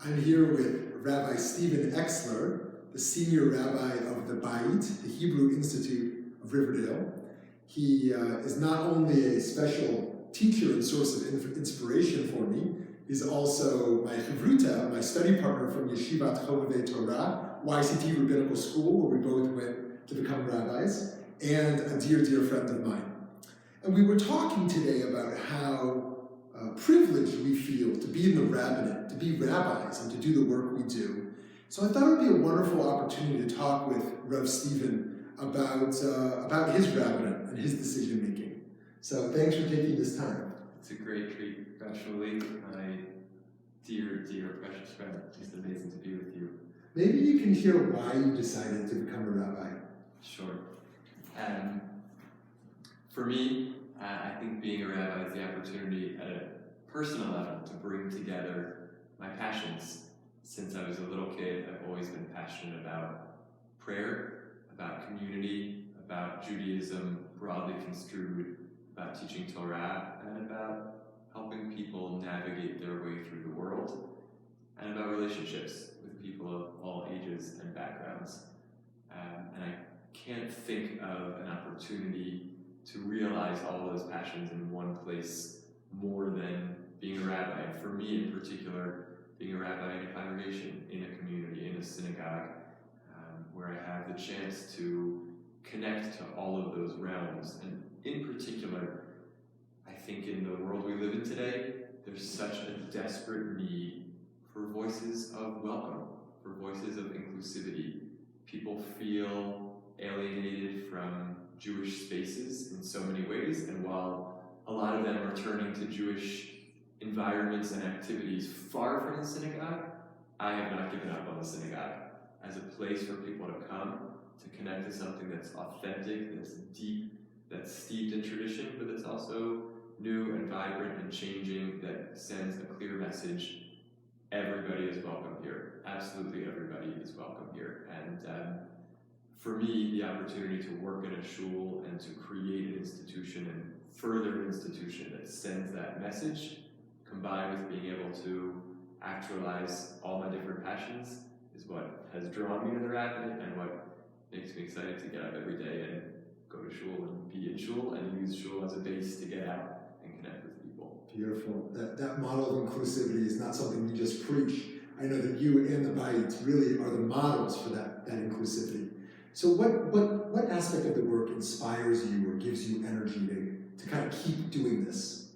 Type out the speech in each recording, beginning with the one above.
I'm here with Rabbi Stephen Exler, the senior rabbi of the Beit, the Hebrew Institute of Riverdale. He is not only a special teacher and source of inspiration for me, he's also my chavruta, my study partner from Yeshivat Chovevei Torah, YCT Rabbinical School, where we both went to become rabbis, and a dear, dear friend of mine. And we were talking today about how privileged we feel to be in the rabbinate, to be rabbis, and to do the work we do. So I thought it would be a wonderful opportunity to talk with Rev. Stephen about his rabbinate and his decision making. So thanks for taking this time. It's a great treat, actually. My dear, dear, precious friend. It's amazing to be with you. Maybe you can share why you decided to become a rabbi. Sure. For me, I think being a rabbi is the opportunity at a personal level to bring together my passions. Since I was a little kid, I've always been passionate about prayer, about community, about Judaism broadly construed, about teaching Torah, and about helping people navigate their way through the world, and about relationships with people of all ages and backgrounds. And I can't think of an opportunity to realize all those passions in one place more than being a rabbi. And for me in particular, being a rabbi in a congregation, in a community, in a synagogue, where I have the chance to connect to all of those realms. And in particular, I think in the world we live in today, there's such a desperate need for voices of welcome, for voices of inclusivity. People feel alienated from Jewish spaces in so many ways, and while a lot of them are turning to Jewish environments and activities far from the synagogue, I have not given up on the synagogue as a place for people to come, to connect to something that's authentic, that's deep, that's steeped in tradition, but that's also new and vibrant and changing, that sends a clear message. Everybody is welcome here. Absolutely everybody is welcome here. And for me, the opportunity to work in a shul and to create an institution and further an institution that sends that message, combined with being able to actualize all my different passions, is what has drawn me to the rabbinate and what makes me excited to get up every day and go to shul and be in shul and use shul as a base to get out and connect with people. Beautiful. That model of inclusivity is not something you just preach. I know that you and the Beit really are the models for that inclusivity. So what aspect of the work inspires you or gives you energy to kind of keep doing this?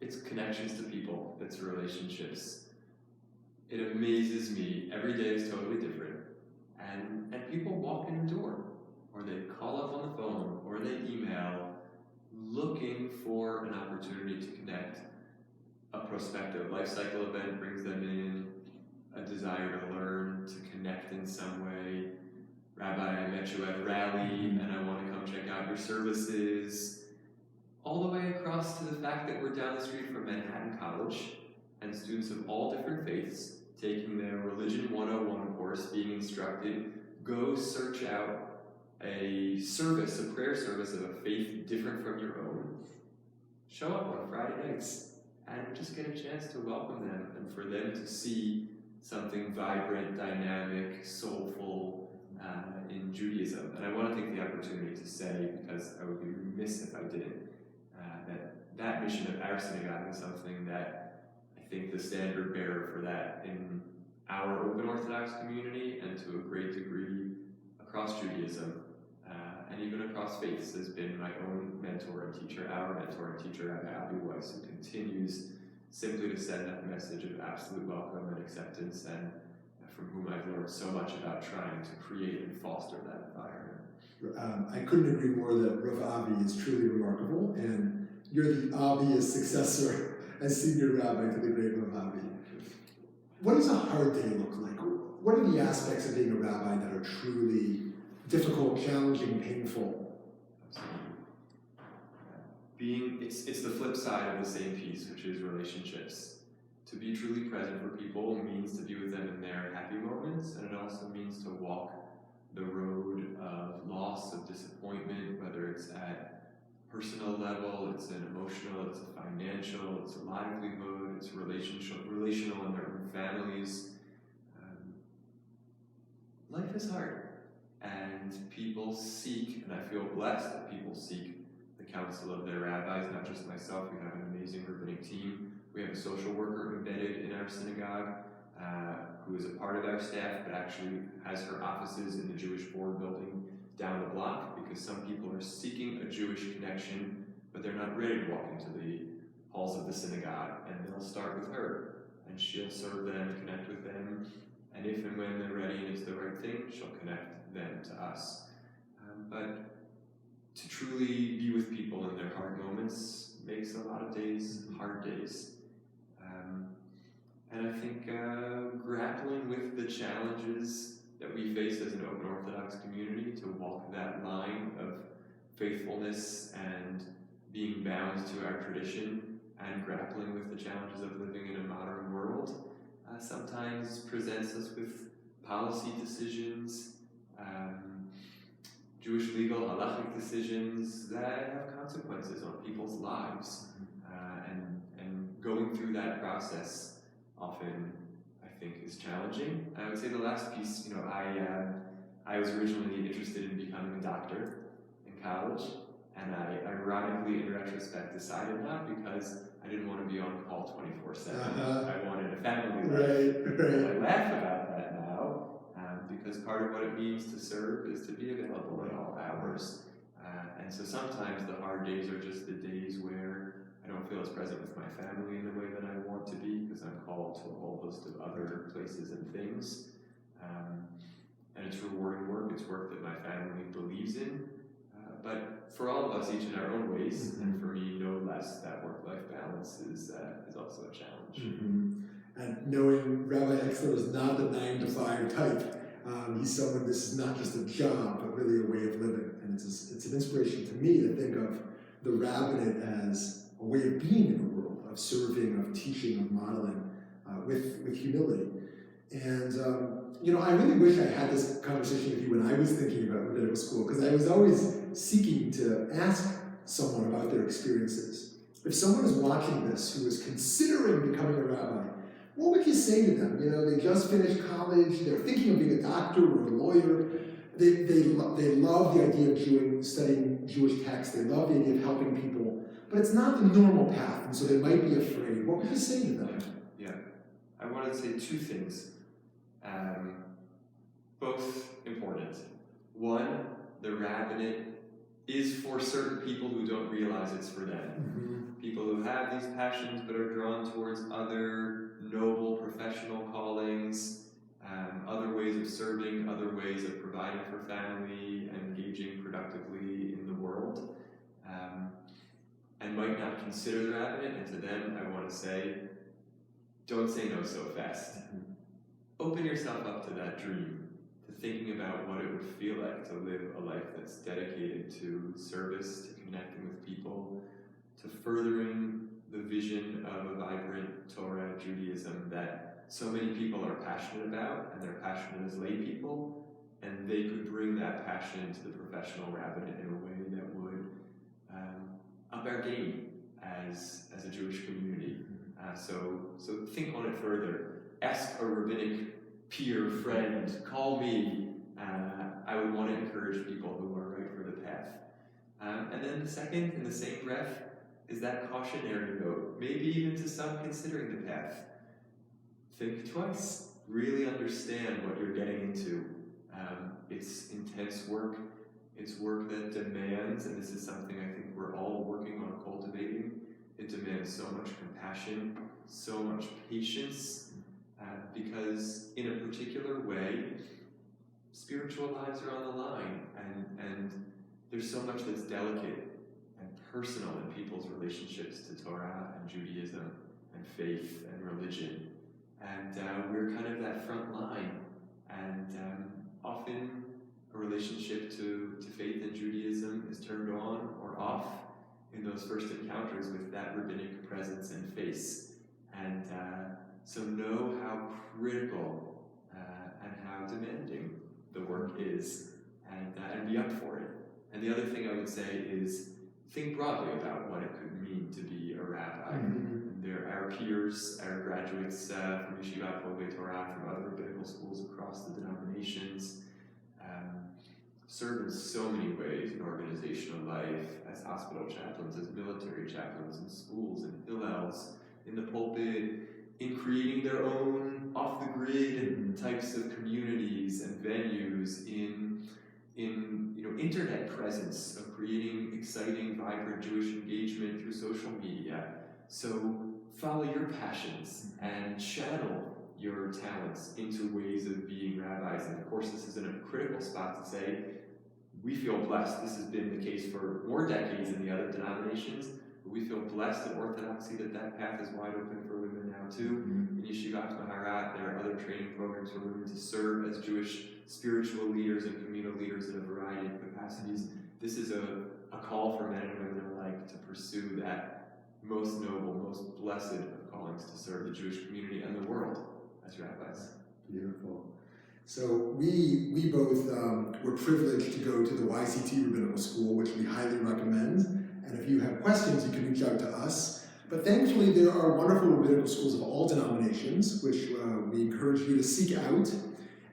It's connections to people, it's relationships. It amazes me, every day is totally different. And people walk in the door, or they call up on the phone, or they email, looking for an opportunity to connect. A prospective life cycle event brings them in, a desire to learn, to connect in some way. Rabbi, I met you at a rally, and I want to come check out your services. All the way across to the fact that we're down the street from Manhattan College, and students of all different faiths taking their Religion 101 course, being instructed, go search out a service, a prayer service of a faith different from your own. Show up on Friday nights and just get a chance to welcome them and for them to see something vibrant, dynamic, soulful in Judaism. And I want to take the opportunity to say, because I would be remiss if I didn't, that mission of our synagogue is something that I think the standard bearer for that in our open Orthodox community and to a great degree across Judaism and even across faiths has been my own mentor and teacher, our mentor and teacher, Rabbi Weiss, who continues simply to send that message of absolute welcome and acceptance, and from whom I've learned so much about trying to create and foster that environment. I couldn't agree more that Rav Avi is truly remarkable, and you're the obvious successor as senior rabbi to the great Rav Avi. What does a hard day look like? What are the aspects of being a rabbi that are truly difficult, challenging, painful? It's the flip side of the same piece, which is relationships. To be truly present for people means to be with them in their happy moments, and it also means to walk the road of loss, of disappointment, whether it's at personal level, it's an emotional, it's a financial, it's a livelihood, it's relational in their own families. life is hard. And people seek, and I feel blessed that people seek the counsel of their rabbis, not just myself. We have an amazing rabbinic team. We have a social worker embedded in our synagogue who is a part of our staff, but actually has her offices in the Jewish board building down the block, because some people are seeking a Jewish connection, but they're not ready to walk into the halls of the synagogue, and they'll start with her, and she'll serve them, connect with them, and if and when they're ready and it's the right thing, she'll connect them to us. But to truly be with people in their hard moments makes a lot of days hard days. And I think grappling with the challenges that we face as an open Orthodox community, to walk that line of faithfulness and being bound to our tradition, and grappling with the challenges of living in a modern world, sometimes presents us with policy decisions, Jewish legal halachic decisions that have consequences on people's lives. And going through that process often, I think, is challenging. I would say the last piece, I was originally interested in becoming a doctor in college, and I ironically, in retrospect, decided not because I didn't want to be on call 24/7. I wanted a family life. And I laugh about that now, because part of what it means to serve is to be available at all hours. And so sometimes the hard days are just the days where I don't feel as present with my family in the way that I want to be, because I'm called to a whole host of other places and things. And it's rewarding work. It's work that my family believes in. But for all of us, each in our own ways, and for me, no less, that work-life balance is also a challenge. And knowing Rabbi Exler is not the 9-to-5 type, he's someone, this is not just a job, but really a way of living. And it's an inspiration to me to think of the rabbinate as a way of being in the world, of serving, of teaching, of modeling, with humility. And I really wish I had this conversation with you when I was thinking about rabbinical school, because I was always seeking to ask someone about their experiences. If someone is watching this who is considering becoming a rabbi, what would you say to them? They just finished college, they're thinking of being a doctor or a lawyer, they love the idea of studying Jewish texts, they love the idea of helping people, but it's not the normal path, and so they might be afraid. What would you say to them? Yeah. I wanted to say two things, both important. One, the rabbinate is for certain people who don't realize it's for them. People who have these passions but are drawn towards other noble professional callings, other ways of serving, other ways of providing for family, and engaging productively in the world, and might not consider the rabbinate. And to them, I want to say, don't say no so fast. Open yourself up to that dream, to thinking about what it would feel like to live a life that's dedicated to service, to connecting with people, to furthering the vision of a vibrant Torah Judaism that so many people are passionate about, and they're passionate as lay people, and they could bring that passion to the professional rabbinate in a way that would up our game as a Jewish community. So think on it further. Ask a rabbinic peer, friend, call me. I would want to encourage people who are right for the path. And then the second, in the same breath, is that cautionary note, maybe even to some considering the path. Think twice. Really understand what you're getting into. It's intense work. It's work that demands, and this is something I think we're all working on cultivating, it demands so much compassion, so much patience, because in a particular way, spiritual lives are on the line, and there's so much that's delicate and personal in people's relationships to Torah and Judaism and faith and religion. And we're kind of that front line, and often a relationship to faith and Judaism is turned on or off in those first encounters with that rabbinic presence and face. And so know how critical and how demanding the work is, and be up for it. And the other thing I would say is think broadly about what it could mean to be a rabbi. There are our peers, our graduates from Yeshivat Tovei Torah, from other rabbinical schools across the denominations. serve in so many ways in organizational life, as hospital chaplains, as military chaplains, in schools, in hillels, in the pulpit, in creating their own off-the-grid types of communities and venues, in internet presence, of creating exciting, vibrant Jewish engagement through social media. So follow your passions and channel your talents into ways of being rabbis. And of course, this is in a critical spot to say, we feel blessed. This has been the case for more decades in the other denominations, but we feel blessed in Orthodoxy that path is wide open for women now too. In Yeshivat Maharat, there are other training programs for women to serve as Jewish spiritual leaders and communal leaders in a variety of capacities. This is a call for men and women alike to pursue that most noble, most blessed of callings to serve the Jewish community and the world as rabbis. Beautiful. So we both were privileged to go to the YCT Rabbinical School, which we highly recommend. And if you have questions, you can reach out to us. But thankfully, there are wonderful rabbinical schools of all denominations, which we encourage you to seek out.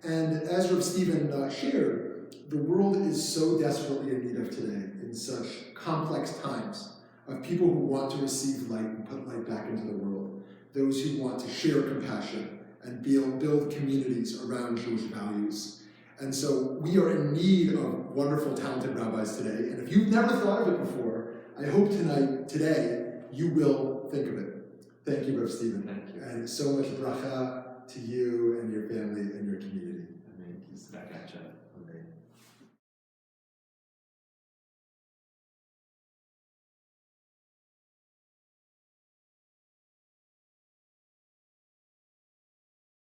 And as Rav Stephen shared, the world is so desperately in need of today, in such complex times, of people who want to receive light and put light back into the world, those who want to share compassion and build communities around Jewish values. And so we are in need of wonderful, talented rabbis today. And if you've never thought of it before, I hope today, you will think of it. Thank you, Rav Stephen. Thank you. And so much bracha to you and your family and your community. Amen. Peace back at you. Amen.